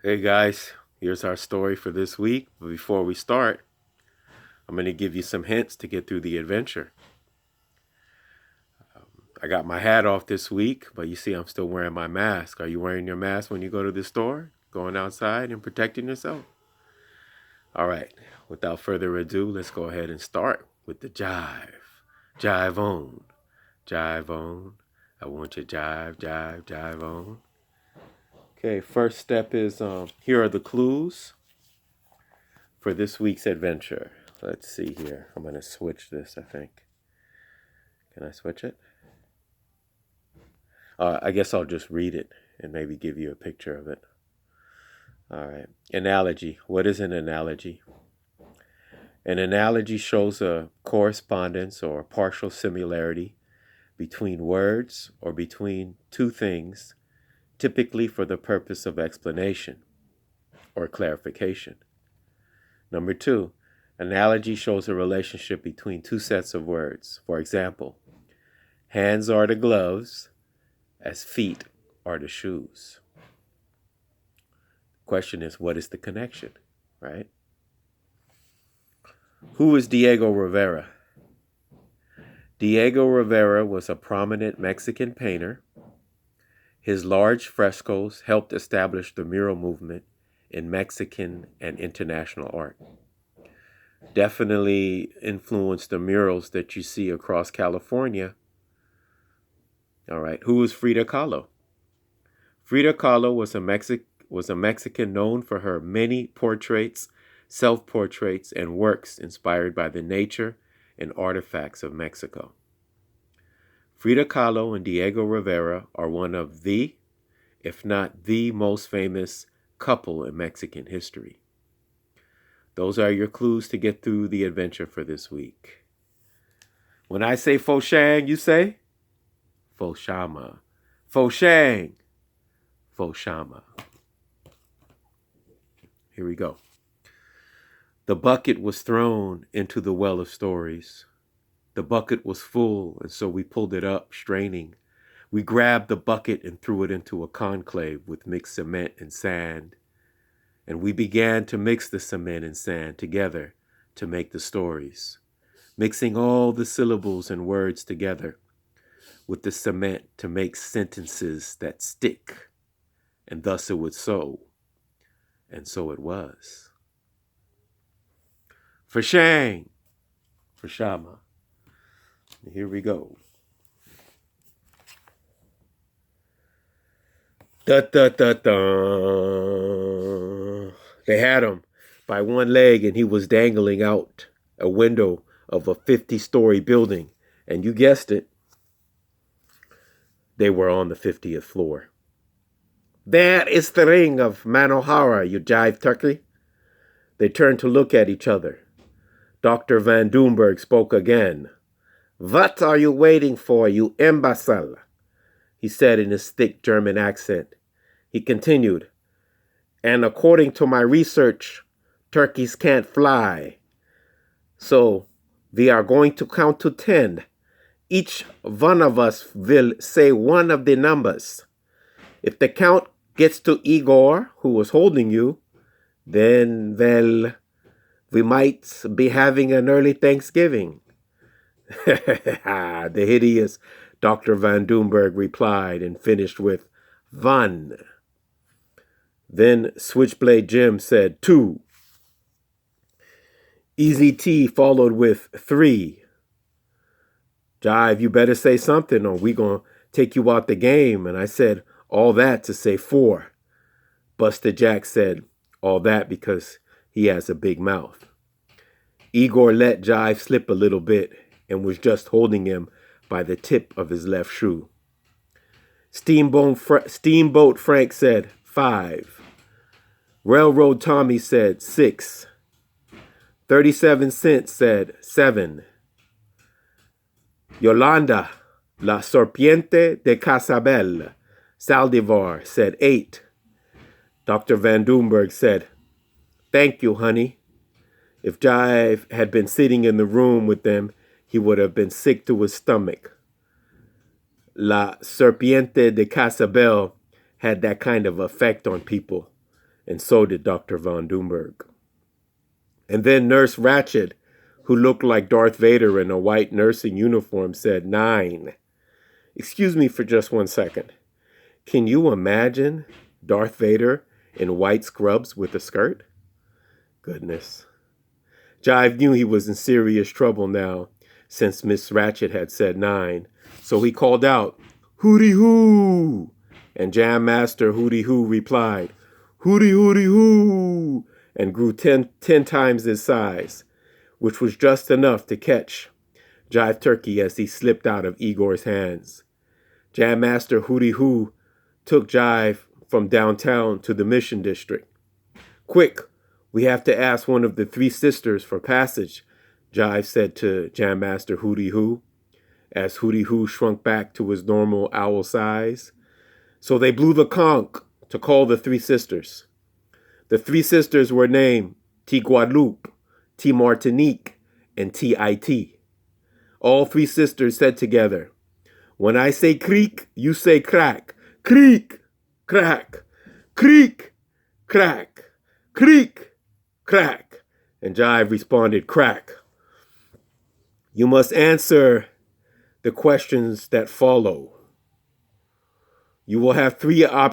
Hey guys, here's our story for this week. But before we start, I'm going to give you some hints to get through the adventure. I got my hat off this week, but you see I'm still wearing my mask. Are you wearing your mask when you go to the store? Going outside and protecting yourself? All right, without further ado, let's go ahead and start with the jive. Jive on. Jive on. I want you jive, jive, jive on. Okay, first step is here are the clues for this week's adventure. Let's see here. I'm going to switch this, I think. Can I switch it? I guess I'll just read it and maybe give you a picture of it. All right. Analogy. What is an analogy? An analogy shows a correspondence or partial similarity between words or between two things, typically for the purpose of explanation or clarification. Number two, analogy shows a relationship between two sets of words. For example, hands are the gloves, as feet are the shoes. Question is, what is the connection, right? Who is Diego Rivera? Diego Rivera was a prominent Mexican painter. His large frescoes helped establish the mural movement in Mexican and international art. Definitely influenced the murals that you see across California. All right, who is Frida Kahlo? Frida Kahlo was a Mexican known for her many portraits, self-portraits, and works inspired by the nature and artifacts of Mexico. Frida Kahlo and Diego Rivera are one of the, if not the most famous couple in Mexican history. Those are your clues to get through the adventure for this week. When I say fo shang, you say? Fo shama. Fo shang. Fo shama. Here we go. The bucket was thrown into the well of stories. The bucket was full, and so we pulled it up, straining. We grabbed the bucket and threw it into a conclave with mixed cement and sand. And we began to mix the cement and sand together to make the stories, mixing all the syllables and words together with the cement to make sentences that stick. And thus it was so. And so it was. For shang. For shama. Here we go. Da da da da. They had him by one leg and he was dangling out a window of a 50-story building. And you guessed it, they were on the 50th floor. There is the ring of Manohara, you jive turkey. They turned to look at each other. Dr. Van Doomberg spoke again. What are you waiting for, you imbecile? He said in his thick German accent. He continued, and according to my research, turkeys can't fly. So we are going to count to 10. Each one of us will say one of the numbers. If the count gets to Igor, who was holding you, then, well, we might be having an early Thanksgiving. The hideous Dr. Van Doomberg replied and finished with one. Then Switchblade Jim said 2. Easy T followed with 3. Jive, you better say something or we gonna take you out the game. And I said all that to say 4. Buster Jack said all that because he has a big mouth. Igor let Jive slip a little bit and was just holding him by the tip of his left shoe. Steamboat Frank said 5. Railroad Tommy said 6. 37 cents said 7. Yolanda, La Serpiente de Casabel, Saldivar said 8. Dr. Van Doomberg said, thank you, honey. If Jive had been sitting in the room with them, he would have been sick to his stomach. La Serpiente de Casabel had that kind of effect on people. and so did Dr. Von Doomberg. And then Nurse Ratched, who looked like Darth Vader in a white nursing uniform, said 9. Excuse me for just 1 second. Can you imagine Darth Vader in white scrubs with a skirt? Goodness. Jive knew he was in serious trouble now, since Miss Ratched had said 9. So he called out, "Hooty hoo!" And Jam Master Hooty Hoo replied, "Hooty hooty hoo!" and grew 10 times his size, which was just enough to catch Jive Turkey as he slipped out of Igor's hands. Jam Master Hooty Hoo took Jive from downtown to the Mission District. "Quick, we have to ask one of the 3 sisters for passage," Jive said to Jam Master Hooty Hoo, as Hooty Hoo shrunk back to his normal owl size. So they blew the conch to call the 3 sisters. The 3 sisters were named T. Guadeloupe, T. Martinique, and T.I.T. All 3 sisters said together, "When I say creak, you say crack. Creak, crack, creak, crack, creak, crack." And Jive responded, "Crack." You must answer the questions that follow. You will have 3 options.